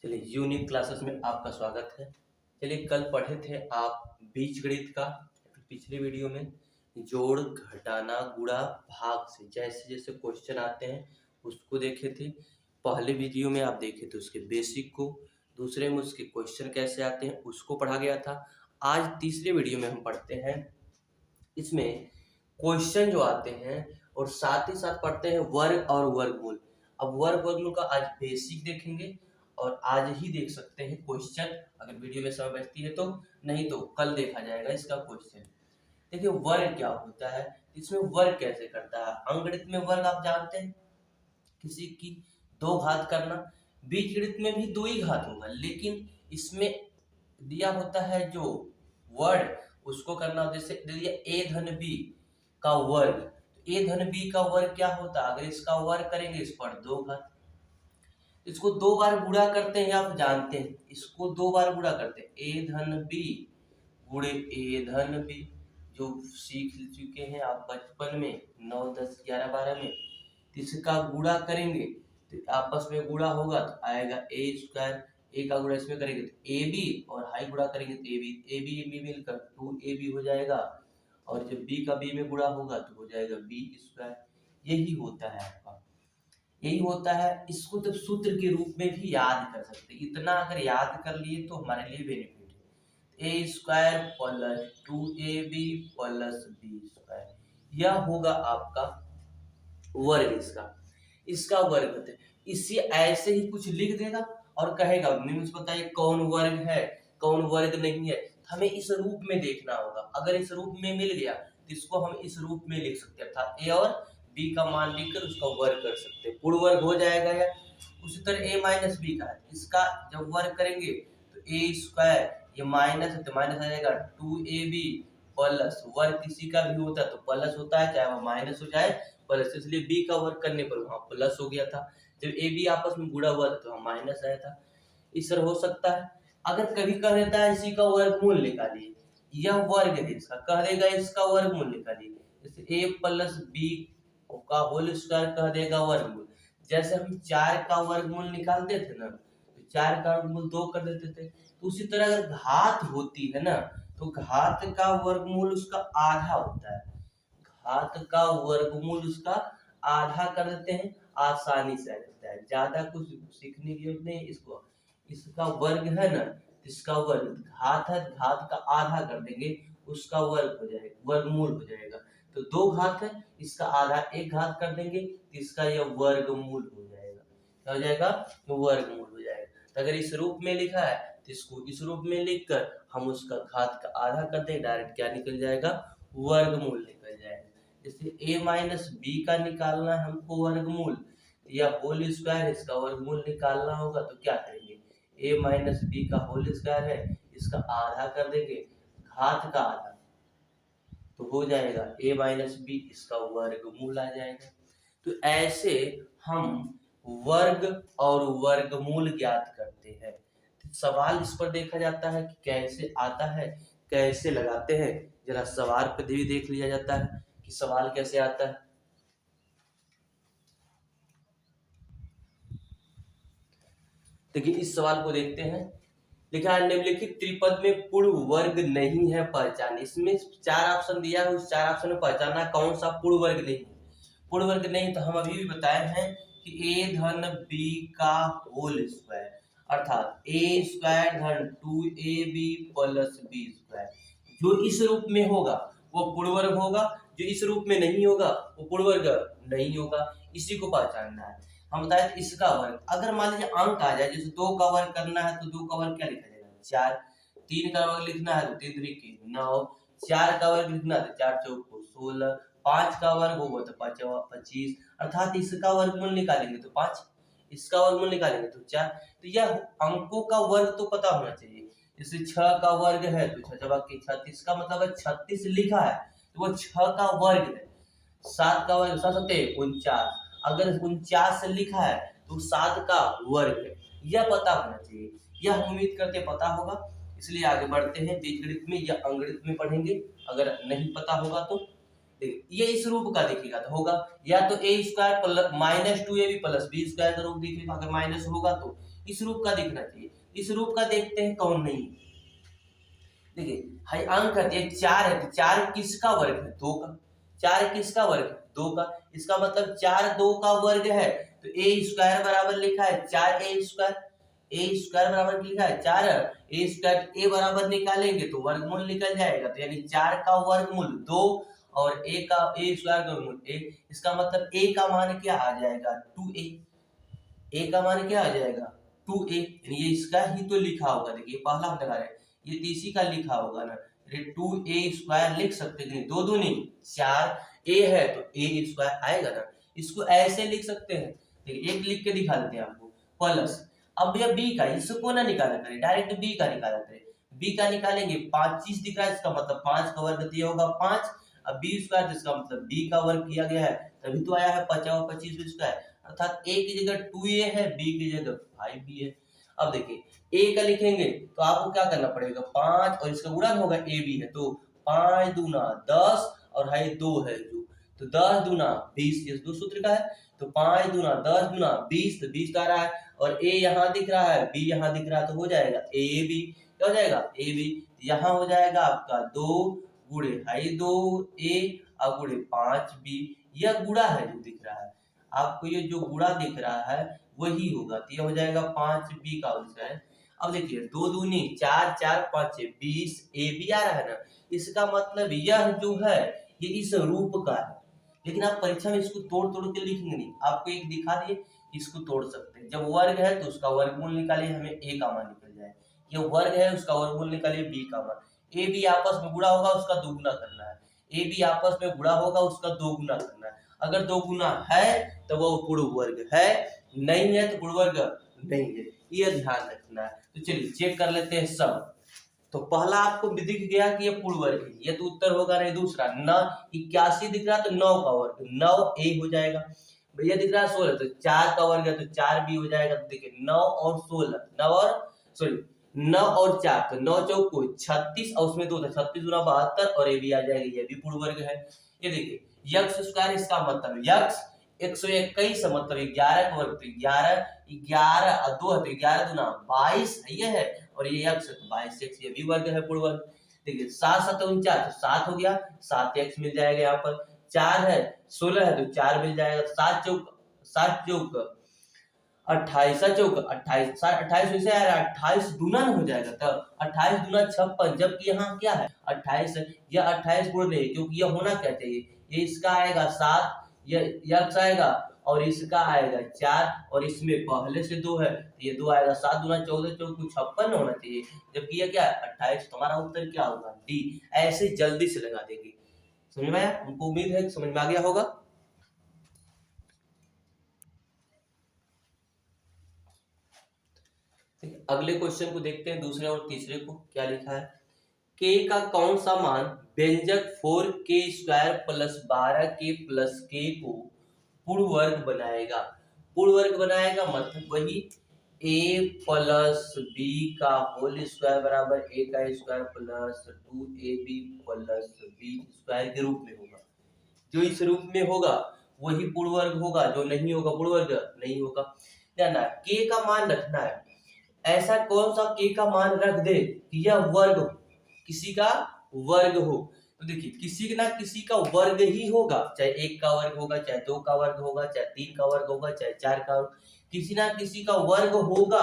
चलिए unique classes में आपका स्वागत है। चलिए कल पढ़े थे आप बीजगणित का पिछले वीडियो में जोड़ घटाना गुणा भाग से जैसे जैसे क्वेश्चन आते हैं उसको देखे थे। पहले वीडियो में आप देखे थे उसके बेसिक को, दूसरे में उसके क्वेश्चन कैसे आते हैं उसको पढ़ा गया था। आज तीसरे वीडियो में हम पढ़ते हैं इसमें क्वेश्चन जो आते हैं और साथ ही साथ पढ़ते हैं वर्ग और वर्गमूल। अब वर्ग वर्गमूल का आज बेसिक देखेंगे और आज ही देख सकते हैं क्वेश्चन, अगर वीडियो में समय बचती है तो, नहीं तो कल देखा जाएगा इसका क्वेश्चन। देखिए वर्ग क्या होता है, इसमें वर्ग कैसे करता है। अंकगणित में वर्ग आप जानते हैं, किसी की दो घात करना। बीजगणित में भी दो ही घात होगा, लेकिन इसमें दिया होता है जो वर्ड उसको करना। जैसे दिया a धन b का वर्ग, तो a धन b का वर्ग क्या होता है, अगर इसका वर्ग करेंगे इस पर दो घात। इसको दो बार गुणा करते हैं, आप जानते हैं इसको दो बार गुणा करते हैं, a धन b गुणे a धन b, जो सीख चुके हैं आप बचपन में 9, 10, 11, 12 में। इसका गुणा करेंगे तो आपस में गुणा होगा तो आएगा ए स्क्वायर, ए का गुणा इसमें करेंगे तो ए बी, और हाई गुणा करेंगे तो ए बी मिलकर 2ab हो जाएगा, और जब b का b में गुणा होगा तो हो जाएगा b स्क्वायर। यही होता है आपका, यही होता है। इसको जब सूत्र के रूप में भी याद कर सकते हैं, इतना अगर याद कर लिए तो हमारे लिए बेनिफिट है। A square plus 2ab plus B square, यह होगा आपका वर्ग। इसका वर्ग होता है। इसे ऐसे ही कुछ लिख देगा और कहेगा मुझे बताइए कौन वर्ग है कौन वर्ग नहीं है। हमें इस रूप में देखना होगा। अगर इस रूप में मिल गया तो इसको हम इस रूप में लिख सकते हैं, अर्थात ए और बी का मान लिखकर उसका वर्ग कर सकते हैं, पूर्ण वर्ग हो जाएगा। या उसी तरह a माइनस बी का है, इसका जब वर्ग करेंगे तो ए स्क्वायर, ये माइनस है तो माइनस आ जाएगा 2ab प्लस, वर्ग किसी का भी होता है तो प्लस होता है, चाहे वो माइनस हो जाए प्लस, इसलिए b का वर्ग करने पर वहां प्लस हो गया था। जब a b आपस में गुणा हुआ था तो वहां माइनस आया था। इस तरह हो सकता है। अगर कभी कह देता है इसी का वर्गमूल निकालिए, यह वर्ग है इसका, कह देगा इसका वर्गमूल निकालिए, जैसे a प्लस बी का होल स्क्वायर कह देगा वर्गमूल। जैसे हम 4 का वर्गमूल निकालते थे ना, तो 4 का वर्गमूल 2 कर देते थे। तो उसी तरह अगर घात होती है ना, तो घात का वर्गमूल उसका आधा होता है, घात का वर्गमूल उसका आधा कर देते हैं, आसानी से आ जाता है, ज्यादा कुछ सीखने की जरूरत नहीं। इसको इसका वर्ग है ना, इसका वर्ग घात है, घात का आधा कर देंगे उसका वर्ग हो जाएगा, वर्गमूल हो जाएगा। तो दो घात है, इसका आधा एक घात कर देंगे तो इसका यह वर्गमूल हो जाएगा। क्या हो जाएगा, तो वर्गमूल हो जाएगा। तो अगर इस रूप में लिखा है तो इसको इस रूप में लिखकर हम उसका घात का आधा कर दें, डायरेक्ट क्या निकल जाएगा, वर्गमूल निकल जाएगा। जैसे a माइनस बी का निकालना है हमको वर्गमूल, या होल स्क्वायर, इसका वर्गमूल निकालना होगा तो क्या करेंगे, a माइनस बी का होल स्क्वायर है, इसका आधा कर देंगे, घात का आधा तो हो जाएगा a माइनस बी, इसका वर्गमूल आ जाएगा। तो ऐसे हम वर्ग और वर्गमूल ज्ञात करते हैं। तो सवाल इस पर देखा जाता है कि कैसे आता है, कैसे लगाते हैं। जरा सवाल पे भी देख लिया जाता है कि सवाल कैसे आता है। देखिए इस सवाल को देखते हैं। लिखा है निम्नलिखित त्रिपद में पूर्ण वर्ग नहीं है पहचान। इसमें 4 ऑप्शन दिया है, उस 4 ऑप्शन में पहचानना कौन सा पूर्ण वर्ग नहीं है। पूर्ण वर्ग नहीं तो हम अभी भी बताए हैं कि a धन b का होल स्क्वायर, अर्थात a स्क्वायर धन 2ab प्लस b स्क्वायर, जो इस रूप में होगा वो पूर्ण वर्ग होगा, जो इस रूप में नहीं होगा वो पूर्ण वर्ग नहीं होगा। इसी को पहचानना है। हम बताए थे इसका वर्ग, अगर मान लीजिए अंक आ जाए, जैसे 2 का वर्ग करना है तो 2 का वर्ग क्या लिखा जाएगा, 4। 3 का वर्ग लिखना है तो 3 3 9। 4 का वर्ग लिखना है तो 4 4 16। 5 का वर्ग होगा तो 5 25, अर्थात इसका वर्गमूल निकालेंगे तो 5, इसका वर्गमूल निकालेंगे तो 4। तो यह अंकों का वर्ग तो पता होना चाहिए। जैसे 6 का वर्ग है तो 6 जब 36 का मतलब है 36 लिखा है तो वो 6 का वर्ग है। 7 का वर्ग 7 49, अगर 49 से लिखा है तो 7 का वर्ग है, यह पता होना चाहिए। यह हम उम्मीद करते पता होगा, इसलिए आगे बढ़ते हैं। बीजगणित में या अंकगणित में पढ़ेंगे, अगर नहीं पता होगा तो ये इस रूप का दिखेगा तो होगा या तो a square plus minus 2ab plus B square का रूप दिखेगा, अगर माइनस होगा तो इस रूप का दिखना चाहिए। इस रूप का देखते हैं कौन नहीं। देखिए हाई अंक है, ये 4 है, तो 4 किसका वर्ग है? 2 का। 4 किसका वर्ग है? 2 का। इसका मतलब 4 2 का वर्ग है, तो ए स्क्वायर बराबर लिखा है 4 ए स्क्वायर। ए स्क्वायर बराबर लिखा है 4 ए स्क्वायर। ए बराबर निकालेंगे तो वर्गमूल निकल जाएगा, तो यानी 4 का वर्गमूल 2 और ए का ए स्क्वायर का वर्गमूल 1। इसका मतलब ए का मान क्या आ जाएगा? 2a। ए का मान क्या आ जाएगा? 2a। ये इसका ही तो लिखा होगा। देखिए पहला हम लगा रहे हैं, ये तीसरी का लिखा होगा ना, 2a स्क्वायर लिख सकते हैं। 2 दूनी 4, a है तो a स्क्वायर आएगा ना। इसको ऐसे लिख सकते हैं। देखिए एक लिख के दिखा देते हैं आपको, प्लस अब भैया b का, इसको ना निकाला करें, डायरेक्ट b का निकाला करें। b का निकालेंगे 25 दिख रहा है, इसका मतलब 5 का वर्ग दिया होगा 5। अब b स्क्वायर, जिसका मतलब b का वर्ग किया गया है, तभी तो आया है 50 और 25 स्क्वायर। अर्थात a की जगह 2a है, b की जगह 5b है। अब देखिए a का लिखेंगे तो आपको क्या करना पड़ेगा? 5 और इसका गुणन होगा a b है, तो 5 दूना 10 और है 2 है जो, तो 10 दूना 20, ये 2 सूत्र का है। तो 5 दूना 10 दूना 20, तो 20 आ रहा है, और a यहाँ दिख रहा है, b यहाँ दिख रहा है, तो हो जाएगा a b। क्या हो जाएगा? a b। यहाँ हो जाएगा आपका 2 गुणे है 2a और गुणे 5b। यह गुणा है जो दिख रहा है आपको, ये जो गुणा दिख रहा है वही होगा, तो ये हो जाएगा 5b का स्क्वायर। अब देखिए 2 दूनी 4 4 5 20 ए बी आ रहा है ना, इसका मतलब यह जो है ये इस रूप का है। लेकिन आप परीक्षा में इसको तोड़ तोड़ के लिखेंगे नहीं, आपको एक दिखा दिए इसको तोड़ सकते हैं। जब वर्ग है तो उसका वर्गमूल निकालिए, हमें a का मान निकल जाए। ये वर्ग है, उसका वर्गमूल निकालिए b का मान। a b आपस में गुणा होगा, उसका दोगुना करना है। a b आपस में गुणा होगा, उसका दोगुना करना है। अगर दो गुना है तो वो पूर्ण वर्ग है, नहीं है तो पूर्ण वर्ग नहीं है, ये ध्यान रखना है। तो चलिए चेक कर लेते हैं सब। तो पहला आपको दिख गया कि ये पूर्ण वर्ग है, ये तो उत्तर होगा नहीं। दूसरा 81 दिख रहा तो 9 का वर्ग 9a हो जाएगा। भैया दिख रहा है 16, तो 4 का वर्ग है तो 4b हो जाएगा। तो देखिए 9 और 16, 9 और सॉरी 9 और 4, तो 9 चौक 36 और उसमें 2 था, 36 गुना 72 और ए भी आ जाएगा, ये भी पूर्ण वर्ग है। ये देखिए यक्स स्क्वायर, इसका मतलब यक्स 121 मतलब 11 का वर्ग, तो 11 11 और 2 है तो 11 दूना 22 ये है, और ये यक्स है तो 22 एक्स, ये भी वर्ग है पूर्ण वर्ग। देखिए 7 7 49, तो 7 हो गया, 7 एक्स मिल जाएगा। यहाँ पर 4 है 16 है तो 4 मिल जाएगा। 7 चौक 28 चौक 28, 28 वैसे आ रहा है, 28 गुणन हो जाएगा, तब 28 गुना 56, जबकि यहाँ क्या है 28 है। यह 28 गुण नहीं, क्योंकि यह होना क्या चाहिए, ये इसका आएगा 7, यह यक्स आएगा और इसका आएगा 4, और इसमें पहले से 2 है, ये 2 आएगा। 7 गुना 14 चौक 56 होना चाहिए, जबकि यह क्या है 28। तुम्हारा उत्तर क्या होगा? डी। ऐसे जल्दी से लगा देंगे। समझ में आया? हमको उम्मीद है कि समझ में आ गया होगा। अगले क्वेश्चन को देखते हैं, दूसरे और तीसरे को क्या लिखा है। k का कौन सा मान व्यंजक 4k square plus 12k plus k को पूर्ण वर्ग बनाएगा? पूर्ण वर्ग बनाएगा मतलब वही a प्लस b का होल स्क्वायर बराबर a का square plus 2ab plus b square के रूप में होगा। जो इस रूप में होगा वही पूर्ण वर्ग होगा, जो नहीं होगा पूर्ण वर्ग नहीं होगा। ध्यान रखना k का मान रखना है, ऐसा कौन सा k का मान रख दे कि यह वर्ग हो, किसी का वर्ग हो। तो देखिए किसी ना किसी का वर्ग ही होगा, चाहे 1 का वर्ग होगा, चाहे 2 का वर्ग होगा, चाहे 3 का वर्ग होगा, चाहे 4 का वर्ग, किसी ना किसी का वर्ग होगा,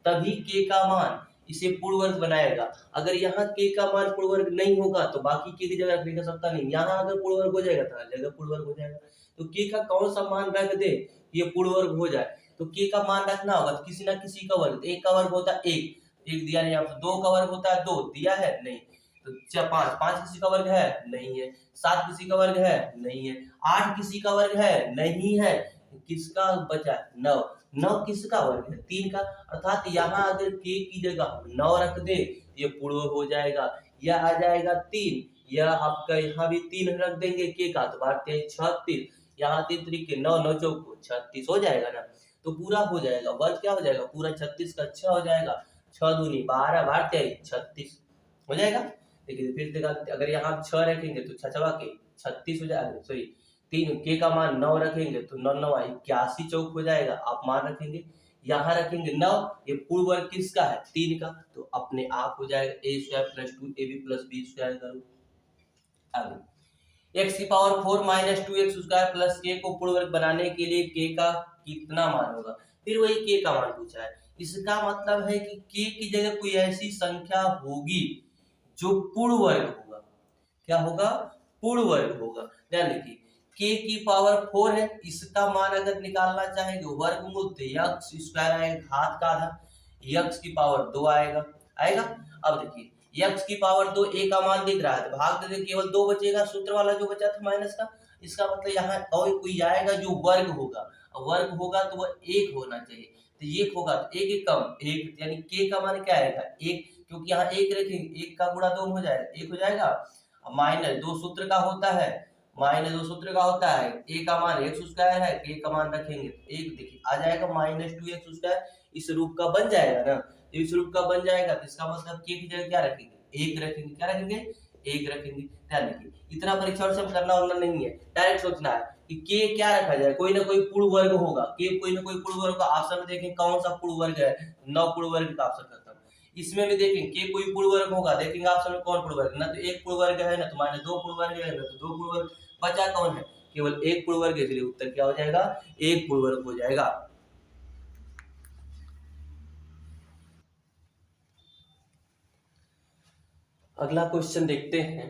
तभी k का मान इसे पूर्ण वर्ग बनाएगा। अगर यहाँ k का मान पूर्ण वर्ग नहीं होगा तो बाकी k की जगह रखने का सकता नहीं। यहाँ अगर पूर्ण वर्ग हो जाएगा तो हर जगह पूर्ण वर्ग हो जाएगा। तो k का कौन सा मान रख दे ये पूर्ण वर्ग हो जाए, तो k का मान रखना होगा तो किसी ना किसी का वर्ग। 1 का वर्ग होता है 1 दिया नहीं, यहाँ पर 2 का वर्ग होता है 2 दिया है नहीं, तो 5 किसी का वर्ग है नहीं है, 7 किसी का वर्ग है नहीं है, 8 किसी का वर्ग है नहीं है, किसका बचा 9 किसका वर्ग है 3 का। अर्थात यहाँ अगर k की जगह 9 रख दे ये पूर्ण हो जाएगा, यह आ जाएगा 3, यह आपका यहाँ भी 3 रख देंगे k का, तो बात 36, यहाँ 3 तरीके 9 9 चौक 36 हो जाएगा ना, तो पूरा हो जाएगा। वर्ग क्या हो जाएगा पूरा 36 का 6 हो जाएगा, 6 दूनी 12 बार 36 हो जाएगा। देखिए फिर देखा अगर यहाँ 6 रखेंगे तो 6 छवा के 36 हो जाएगा, सॉरी 3 k का मान 9 रखेंगे तो 9 9 81 चौक हो जाएगा। आप मान रखेंगे यहाँ रखेंगे 9, ये पूर्ण वर्ग किसका है 3 का, तो अपने आप हो जाएगा A square plus 2ab plus B square करो। आगे x की power 4 minus 2x square plus k को पूर्ण वर्ग बनाने के लिए k का कितना मान होगा, फिर वही k का मान पूछा है। इसका मतलब है कि k की जगह कोई ऐसी संख्या होगी जो पूर्ण वर्ग होगा। क्या होगा, पूर्ण वर्ग होगा। ध्यान रखिए k की पावर 4 है, इसका मान अगर निकालना चाहेंगे वर्गमूल तो x स्क्वायर आएगा, घात का आधा, x की पावर 2 आएगा। अब देखिए x की पावर 2 a का मान दिख रहा है तो भाग देते केवल 2 बचेगा, सूत्र वाला जो बचा था माइनस का। इसका मतलब यहाँ कोई आएगा जो वर्ग होगा, वर्ग होगा तो वह 1 होना चाहिए, तो ये होगा तो 1 कम 1, यानी k का मान क्या आएगा 1, क्योंकि यहाँ 1 रखेंगे 1 का गुणा 2 हो जाएगा 1 हो जाएगा। माइनस 2 सूत्र का होता है, माइनस 2 सूत्र का होता है, a का मान x स्क्वायर है, k का मान रखेंगे 1, देखिए आ जाएगा माइनस 2x स्क्वायर, इस रूप का बन जाएगा ना, इस रूप का बन जाएगा तो इसका मतलब k की जगह क्या रखेंगे 1 रखेंगे, क्या रखेंगे 1 रखेंगे। ध्यान रखिए इतना परीक्षा से करना होना नहीं है, डायरेक्ट सोचना है कि k क्या रखा जाए, कोई ना कोई पूर्ण वर्ग होगा, k कोई ना कोई पूर्ण वर्ग का ऑप्शन में देखें कौन सा पूर्ण वर्ग है, 9 पूर्ण वर्ग का ऑप्शन खत्म। इसमें भी देखेंगे k कोई पूर्ण वर्ग होगा, देखेंगे ऑप्शन में कौन पूर्ण वर्ग, ना तो 1 पूर्ण वर्ग है, ना तो माइनस 2 पूर्ण वर्ग है, ना तो 2 पूर्ण वर्ग, बचा कौन है केवल 1 पूर्ण वर्ग, इसलिए उत्तर क्या हो जाएगा 1 पूर्ण वर्ग हो जाएगा। अगला क्वेश्चन देखते हैं,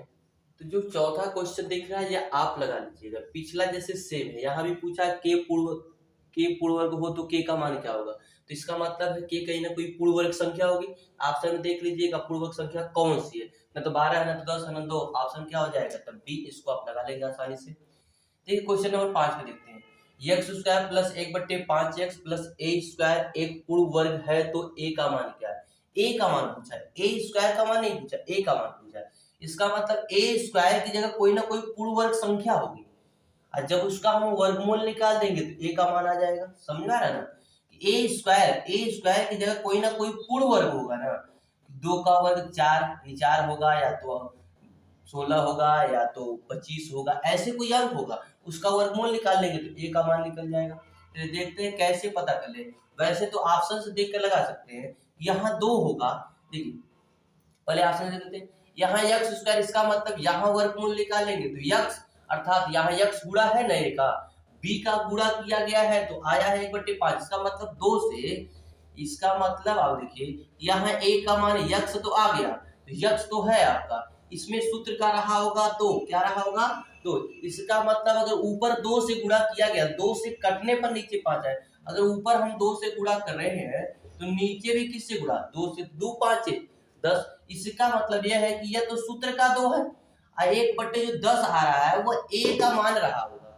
तो जो चौथा क्वेश्चन दिख रहा है ये आप लगा लीजिएगा, पिछला जैसे सेम है, यहाँ भी पूछा के पूर्ण वर्ग हो तो के का मान क्या होगा, तो इसका मतलब है के कहीं ना कोई पूर्ण वर्ग संख्या होगी। ऑप्शन में देख लीजिएगा पूर्ण वर्ग संख्या कौन सी है, ना तो 12 है, ना तो 10 है, ना 2, ऑप्शन क्या हो जाएगा तब बी, इसको आप लगा लेंगे आसानी से। देखिए क्वेश्चन नंबर 5 में देखते हैं, x square plus 1/5x plus a square एक पूर्ण वर्ग है तो a का मान क्या है, a का मान पूछा है, a स्क्वायर का मान नहीं पूछा, a का मान पूछा है। इसका मतलब a स्क्वायर की जगह कोई ना कोई पूर्ण वर्ग संख्या होगी, और जब उसका हम वर्गमूल निकाल देंगे तो a का मान आ जाएगा। समझा रहा ना, a स्क्वायर की जगह कोई ना कोई पूर्ण वर्ग होगा ना, 2 का वर्ग 4 होगा, या तो 16 होगा, या तो 25 होगा, ऐसे कोई अंक होगा, उसका वर्गमूल निकाल लेंगे तो a का मान निकल जाएगा। तो देखते हैं कैसे पता कर ले, वैसे तो ऑप्शन से देख कर लगा सकते हैं। यहाँ 2 होगा, देखिए पहले ऑप्शन दे देते हैं, यहाँ x स्क्वायर, इसका मतलब यहाँ वर्गमूल निकालेंगे तो x, अर्थात यहाँ x गुणा है ना a का, b का गुणा किया गया है तो आया है 1/5, इसका मतलब 2 से, इसका मतलब आप देखिए यहाँ a का मान x तो आ गया, तो x तो है आपका, इसमें सूत्र का रहा होगा तो क्या रहा होगा, तो इसका मतलब अगर ऊपर 2 से गुणा किया गया, 2 से कटने पर नीचे 5 है, अगर ऊपर हम 2 से गुणा कर रहे हैं तो नीचे भी किससे गुणा, 2 से 2 5 10, इसका मतलब यह है कि यह तो सूत्र का 2 है, और 1/10 आ रहा है वो a का मान रहा होगा,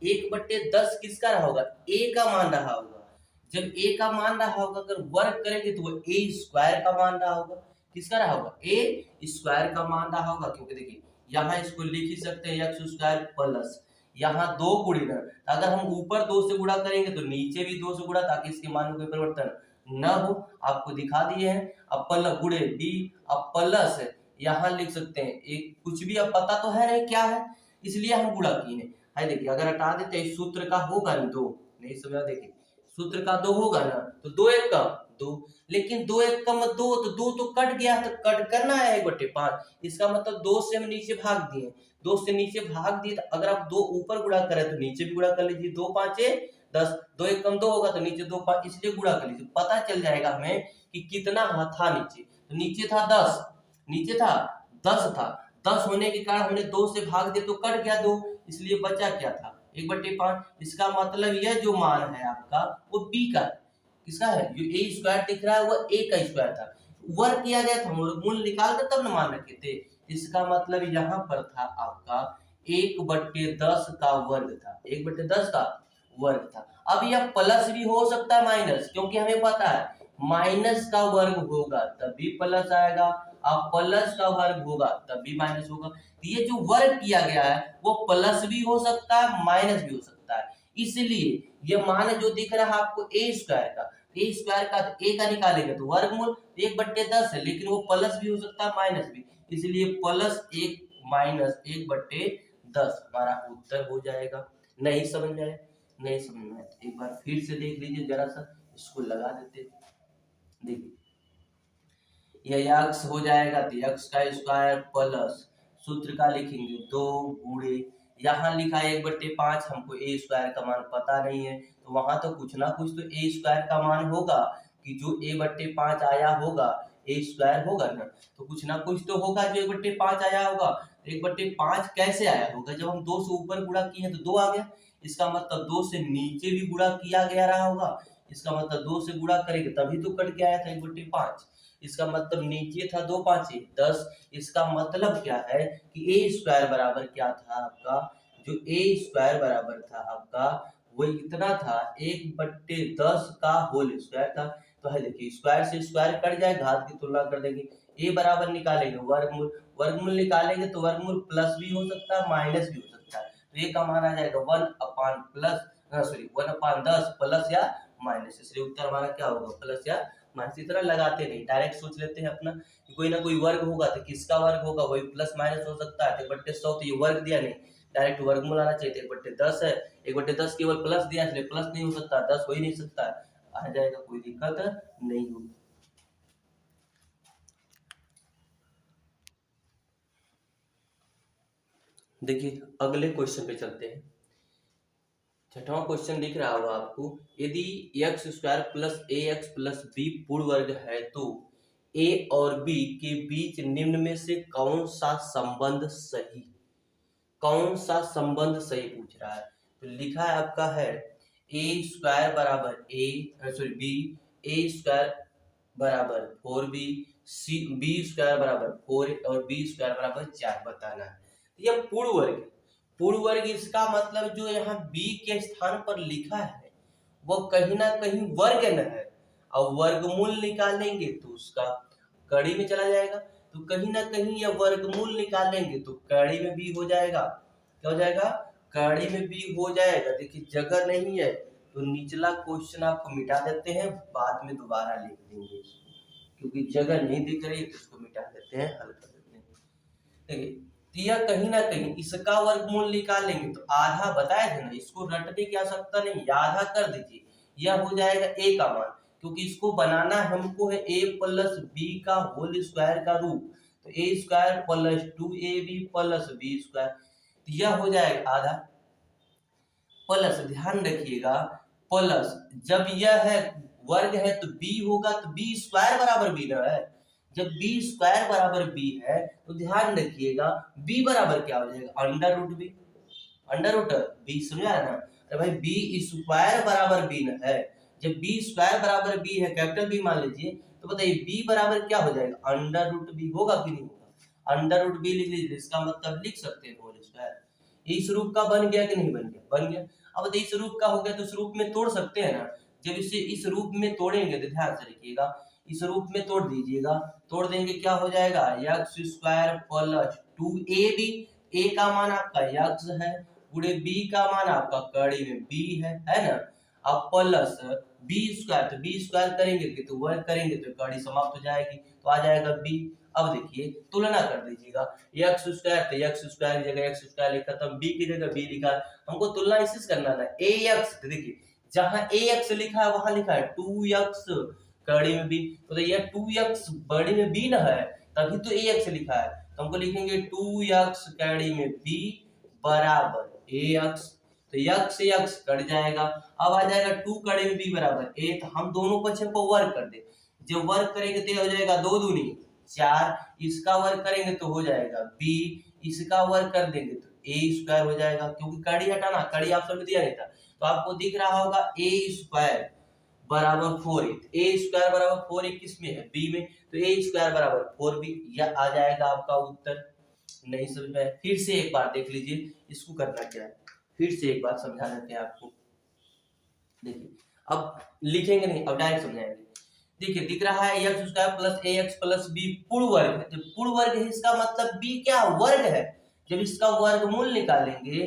1/10 किसका रहा होगा, a का मान रहा होगा। जब a का मान रहा होगा अगर वर्ग करेंगे तो वो a स्क्वायर का मान रहा होगा, किसका रहा होगा a स्क्वायर का मान रहा होगा, क्योंकि देखिए यहाँ इसको लिख ही सकते हैं x स्क्वायर प्लस यहाँ 2 गुणा, अगर हम ऊपर 2 से गुणा करेंगे तो नीचे भी 2 से गुणा, ताकि इसके मान में कोई परिवर्तन न हो, आपको दिखा दिए हैं। अब प्लस गुणे b, अब प्लस यहाँ लिख सकते हैं एक, कुछ भी अब पता तो है नहीं क्या है, इसलिए हम गुणा किए हैं। है देखिए अगर हटा देते हैं सूत्र का होगा नहीं 2, नहीं समझा, देखिए सूत्र का 2 होगा ना तो 2 1 कम 2, लेकिन 2 1 कम 2 तो 2 तो कट गया, तो कट करना है 1/5, इसका मतलब 2 से हम नीचे भाग दिए, 2 से नीचे भाग दिए, तो अगर आप 2 ऊपर गुणा करें तो नीचे भी गुणा कर लीजिए, 2 5 10, 2 1 कम 2 होगा तो नीचे 2 5, इसलिए गुणा कर लीजिए, पता चल जाएगा हमें कि कितना था नीचे, तो नीचे था 10, नीचे था 10 था, 10 होने के कारण हमने 2 से भाग दिया तो कट गया 2, इसलिए बचा क्या था 1/5, इसका मतलब यह जो मान है आपका वो b का, किसका है, जो a स्क्वायर दिख रहा है वो a का स्क्वायर था, वर्ग किया गया था, मूल निकाल कर तब न मान रखे थे, इसका मतलब यहाँ पर था आपका 1/10 का वर्ग था, 1/10 का वर्ग था। अब यह प्लस भी हो सकता है माइनस, क्योंकि हमें पता है माइनस का वर्ग होगा तब भी प्लस आएगा, अब प्लस का वर्ग होगा तब भी माइनस होगा, ये जो वर्ग किया गया है वो प्लस भी हो सकता है माइनस भी हो सकता है, इसलिए ये मान जो दिख रहा है आपको a स्क्वायर का, a स्क्वायर का तो a का निकालेंगे तो वर्गमूल 1/10 है, लेकिन वो प्लस भी हो सकता है माइनस भी, इसलिए प्लस 1 माइनस 1/10 हमारा उत्तर हो जाएगा। नहीं समझ में आया, नहीं समझ में आया एक बार फिर से देख लीजिए जरा सा, इसको लगा देते हैं। देखिए यह x हो जाएगा तो x का स्क्वायर प्लस सूत्र का लिखेंगे 2 गुणे यहाँ लिखा है 1/5, हमको a स्क्वायर का मान पता नहीं है तो वहां तो कुछ ना कुछ तो a स्क्वायर का मान होगा कि जो a/5 आया होगा a स्क्वायर होगा ना, तो कुछ ना कुछ तो होगा जो 1/5 आया होगा। 1/5 कैसे आया होगा? जब हम 2 से ऊपर गुणा किए हैं तो 2 आ गया, इसका मतलब 2 से नीचे भी गुणा किया गया रहा होगा, इसका मतलब 2 से गुणा करेंगे तभी तो कट के आया था 1/5। इसका मतलब नीचे था 2 5 10। इसका मतलब क्या है कि ए स्क्वायर बराबर क्या था आपका, जो ए स्क्वायर बराबर था आपका वो इतना था 1/10 का होल स्क्वायर था। तो है देखिए स्क्वायर से स्क्वायर कट जाए, घात की तुलना कर देंगे, ए बराबर निकालेंगे वर्गमूल, वर्गमूल निकालेंगे तो वर्गमूल प्लस भी हो सकता है माइनस भी हो सकता है, तो ए का मान आ जाएगा 1/10 प्लस या माइनस, इसलिए उत्तर हमारा क्या होगा प्लस या माइनस। इस तरह लगाते नहीं, डायरेक्ट सोच लेते हैं अपना कि कोई ना कोई वर्ग होगा तो किसका वर्ग होगा, वही प्लस माइनस हो सकता है। 1/100 तो ये वर्ग दिया नहीं, डायरेक्ट वर्गमूल आना चाहिए। 1/10 है, 1/10 केवल प्लस दिया इसलिए प्लस नहीं हो सकता, 10 हो ही नहीं सकता, आ जाएगा, कोई दिक्कत नहीं होगी। देखिए अगले क्वेश्चन पे चलते हैं। छठवां क्वेश्चन दिख रहा होगा आपको, यदि एक्स स्क्वायर प्लस ए एक्स प्लस बी पूर्ण वर्ग है तो ए और बी के बीच निम्न में से कौन सा संबंध सही, कौन सा संबंध सही पूछ रहा है। तो लिखा है आपका है ए स्क्वायर बराबर बी, ए स्क्वायर बराबर 4b, सी बी स्क्वायर बराबर 4 और बी स्क्वायर बराबर 4 बताना है। यह पूर्ण वर्ग है, पूर्ण वर्ग इसका मतलब जो यहाँ b के स्थान पर लिखा है वो कहीं ना कहीं वर्ग न है, और वर्गमूल निकालेंगे तो उसका कड़ी में चला जाएगा, तो कहीं ना कहीं यह वर्गमूल निकालेंगे तो कड़ी में भी हो जाएगा, क्या हो जाएगा कड़ी में भी हो जाएगा। देखिए जगह नहीं है तो निचला क्वेश्चन आपको मिटा देते हैं, बाद में दोबारा लिख देंगे इसको, क्योंकि जगह नहीं दिख रही तो इसको मिटा देते हैं, हल कर देते हैं। देखिए तो यह कहीं ना कहीं इसका वर्गमूल निकालेंगे तो आधा बताए थे ना, इसको रटने की आवश्यकता नहीं, आधा कर दीजिए, यह हो जाएगा a का मान, क्योंकि इसको बनाना हमको है a प्लस बी का होल स्क्वायर का रूप, तो a square plus 2ab plus B square, यह हो जाएगा आधा प्लस, ध्यान रखिएगा प्लस, जब यह है वर्ग है तो b होगा तो b स्क्वायर बराबर b ना है, जब b स्क्वायर बराबर b है तो ध्यान रखिएगा b बराबर क्या हो जाएगा under root b, under root b, समझा है ना। अरे भाई b स्क्वायर बराबर b ना है, जब b स्क्वायर बराबर b है कैपिटल B मान लीजिए, तो बताइए b बराबर क्या हो जाएगा अंडर रूट b, होगा कि नहीं होगा, अंडर रूट b लिख लीजिए, इसका मतलब लिख सकते हैं होल स्क्वायर। इस रूप का बन गया कि नहीं बन गया, बन गया। अब इस रूप का हो गया तो इस रूप में तोड़ सकते हैं ना, जब इसे इस रूप में तोड़ेंगे तो ध्यान से रखिएगा, इस रूप में तोड़ दीजिएगा, तोड़ देंगे क्या हो जाएगा x square plus 2ab, a का मान आपका x है, पूरे b का मान आपका कड़ी में b है ना, अब प्लस b स्क्वायर, तो b स्क्वायर करेंगे तो वर्ग करेंगे तो कड़ी समाप्त हो जाएगी, तो आ जाएगा b। अब देखिए तुलना कर दीजिएगा, एक्स स्क्वायर तो एक्स स्क्वायर की जगह एक्स स्क्वायर लिखा था, बी की जगह बी लिखा, हमको तुलना इसी से करना था। ए एक्स, देखिए जहां ए एक्स लिखा है वहां लिखा है 2x कड़ी में बी, तो ये 2x बड़ी में बी ना है तभी तो ए एक्स लिखा है, तो हमको लिखेंगे 2x कड़ी में बी बराबर ए एक्स, तो x से x कट जाएगा, अब आ जाएगा 2 कड़ी में b बराबर a, तो हम दोनों पक्ष को वर्ग कर दे, जब वर्ग करेंगे तो हो जाएगा 2 दूनी 4, इसका वर्ग करेंगे तो हो जाएगा b, इसका वर्ग कर देंगे तो a स्क्वायर हो जाएगा, क्योंकि कड़ी हटाना, कड़ी ऑप्शन में दिया नहीं था, तो आपको दिख रहा होगा a स्क्वायर बराबर 4a, a स्क्वायर बराबर 4a किस में है b में, तो a स्क्वायर बराबर 4b, यह आ जाएगा आपका उत्तर। नहीं समझ में, फिर से एक बार देख लीजिए इसको करना क्या है, फिर से एक बार समझा देते हैं आपको। देखिए अब लिखेंगे नहीं, अब डायरेक्ट समझाएंगे। देखिए दिख रहा है एक्स स्क्वायर प्लस ए एक्स प्लस बी पूर्ण वर्ग है, जब पूर्ण वर्ग है इसका मतलब बी क्या वर्ग है, जब इसका वर्गमूल निकालेंगे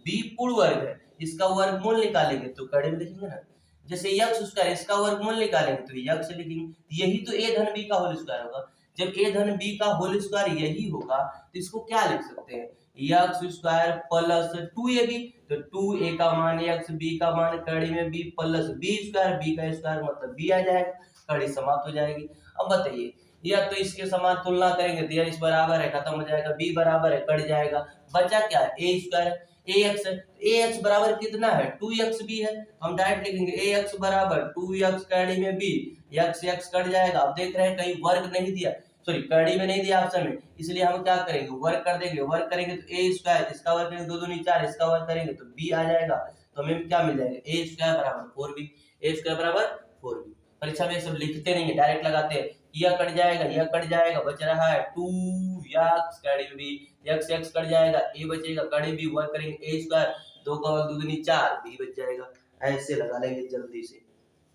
बी पूर्ण वर्ग है, इसका वर्गमूल निकालेंगे तो कड़े में लिखेंगे ना, जैसे एक्स स्क्वायर इसका वर्गमूल निकालेंगे तो एक्स लिखेंगे, यही तो ए धन बी का होल स्क्वायर होगा, जब ए धन बी का होल स्क्वायर यही होगा तो इसको क्या लिख सकते हैं एक्स स्क्वायर प्लस 2ab, तो 2a का मान x, b का मान कड़ी में b plus b square, b का स्क्वायर मतलब b आ जाएगा, कड़ी समाप्त हो जाएगी। अब बताइए, या तो इसके समान तुलना करेंगे तो इस बराबर है, खत्म हो जाएगा, b बराबर है, कट जाएगा, बचा क्या है a स्क्वायर, ax है, ax बराबर कितना है 2xb है, तो हम डायरेक्ट लिखेंगे ax बराबर 2x कड़ी में b, x कट जाएगा। अब देख रहे हैं कहीं वर्ग नहीं दिया, सॉरी कड़ी में नहीं दिया ऑप्शन में, इसलिए हम क्या करेंगे वर्ग कर देंगे, वर्ग करेंगे तो a स्क्वायर, इसका वर्ग करेंगे 2 दूनी 4, इसका वर्ग करेंगे तो b आ जाएगा, तो हमें क्या मिल जाएगा a स्क्वायर बराबर 4b, a स्क्वायर बराबर 4b। परीक्षा में सब लिखते नहीं है, डायरेक्ट लगाते हैं, यह कट जाएगा, यह कट जाएगा, बच रहा है 2x कड़ी b, x कट जाएगा, a बचेगा, कड़ी b, वर्ग करेंगे a स्क्वायर, 2 का वर्ग 2 दूनी 4, b बच जाएगा। ऐसे लगा लेंगे जल्दी से,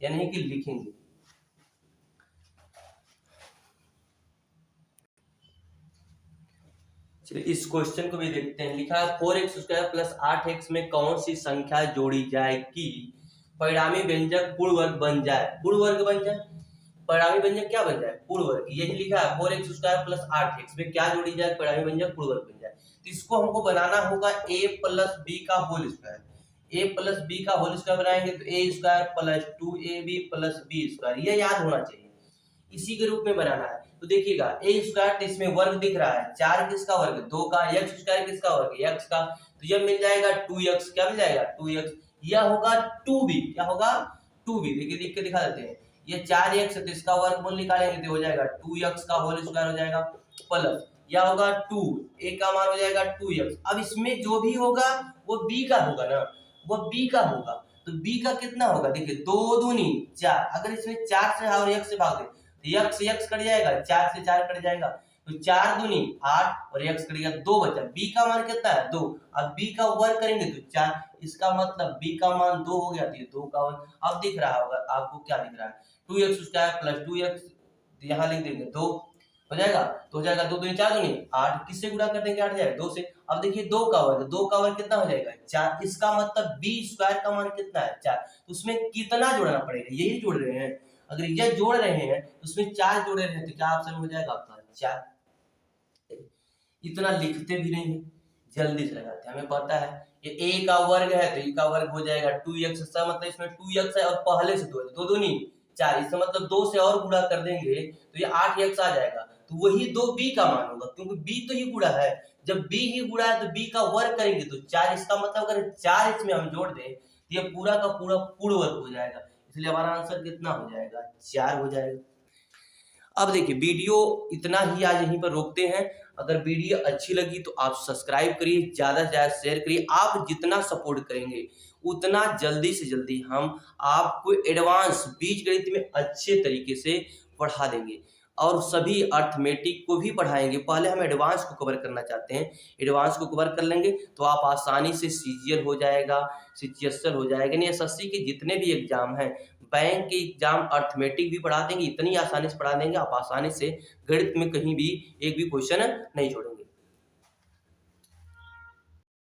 यानी कि लिखेंगे। चलिए इस क्वेश्चन को भी देखते हैं। लिखा है 4x स्क्वायर प्लस 8x में कौन सी संख्या जोड़ी जाए कि परिणामी व्यंजक पूर्ण वर्ग बन जाए, पूर्ण वर्ग बन जाए, परिणामी व्यंजक क्या बन जाए पूर्ण वर्ग, यही लिखा है 4x स्क्वायर प्लस 8x में क्या जोड़ी जाए परिणामी व्यंजक पूर्ण वर्ग बन जाए। तो इसको हमको बनाना होगा a प्लस b का whole square, a plus b का होल स्क्वायर बनाएंगे तो a square plus 2ab plus b square, ये याद होना चाहिए, इसी के रूप में बनाना है। तो देखिएगा a स्क्वायर, तो इसमें वर्ग दिख रहा है, 4 किसका वर्ग 2 का, x स्क्वायर किसका वर्ग x का, तो यह मिल जाएगा 2x, क्या मिल जाएगा 2x, यह होगा 2b, क्या होगा 2b, देखिए देख के दिखा देते हैं, ये 4x है तो इसका वर्गमूल निकालेंगे तो हो जाएगा 2x का होल स्क्वायर हो जाएगा, प्लस यह होगा 2, a का मान हो जाएगा 2x। अब इसमें जो भी होगा वो b का होगा ना, वो b का होगा, तो b का कितना होगा, देखिए 2 दूनी 4, अगर इसमें 4 से और x से भाग दे तो x कट जाएगा, 4 से 4 कट जाएगा, तो 4 दूनी 8 और x कट गया 2 बचा, b का मान कितना है 2, अब b का वर्ग करेंगे तो 4, इसका मतलब b का मान 2 हो गया, तो ये 2 का वर्ग। अब दिख रहा होगा आपको क्या दिख रहा है 2x स्क्वायर प्लस 2x, यहाँ लिख देंगे 2 हो जाएगा, तो हो जाएगा 2 दूनी 4 दूनी 8, किससे गुणा कर देंगे 8 जाएगा 2 से। अब देखिए 2 का वर्ग कितना हो जाएगा 4, इसका मतलब b स्क्वायर का मान कितना है 4, तो उसमें कितना जोड़ना पड़ेगा, यही जोड़ रहे हैं, अगर ये जोड़ रहे हैं तो उसमें 4 जोड़े रहे हैं तो क्या ऑप्शन हो जाएगा आपका 4। इतना लिखते भी नहीं है, जल्दी से लगाते हैं, हमें पता है ये a का वर्ग है तो a का वर्ग हो जाएगा 2x, इसका मतलब इसमें 2x है और पहले से 2 है, 2 दूनी 4, इसका मतलब 2 से और गुणा कर देंगे तो ये 8x आ जाएगा, तो वही 2b का मान होगा, क्योंकि b तो ही गुणा है, जब b ही गुणा है तो b का वर्ग करेंगे तो 4, इसका मतलब अगर 4 इसमें हम जोड़ दें तो ये पूरा का पूरा पूर्ण वर्ग हो जाएगा, इसलिए हमारा आंसर कितना हो जाएगा 4 हो जाएगा। अब देखिए वीडियो इतना ही आज यहीं पर रोकते हैं, अगर वीडियो अच्छी लगी तो आप सब्सक्राइब करिए, ज़्यादा से ज़्यादा शेयर करिए, आप जितना सपोर्ट करेंगे उतना जल्दी से जल्दी हम आपको एडवांस बीजगणित में अच्छे तरीके से पढ़ा देंगे और सभी अर्थमेटिक को भी पढ़ाएंगे। पहले हम एडवांस को कवर करना चाहते हैं, एडवांस को कवर कर लेंगे तो आप आसानी से सीजीएल हो जाएगा, सीजीएसएल हो जाएगा, यानी एसएससी के जितने भी एग्जाम हैं, बैंक के एग्जाम अर्थमेटिक भी पढ़ा देंगे, इतनी आसानी से पढ़ा देंगे, आप आसानी से गणित में कहीं भी एक भी क्वेश्चन नहीं छोड़ेंगे।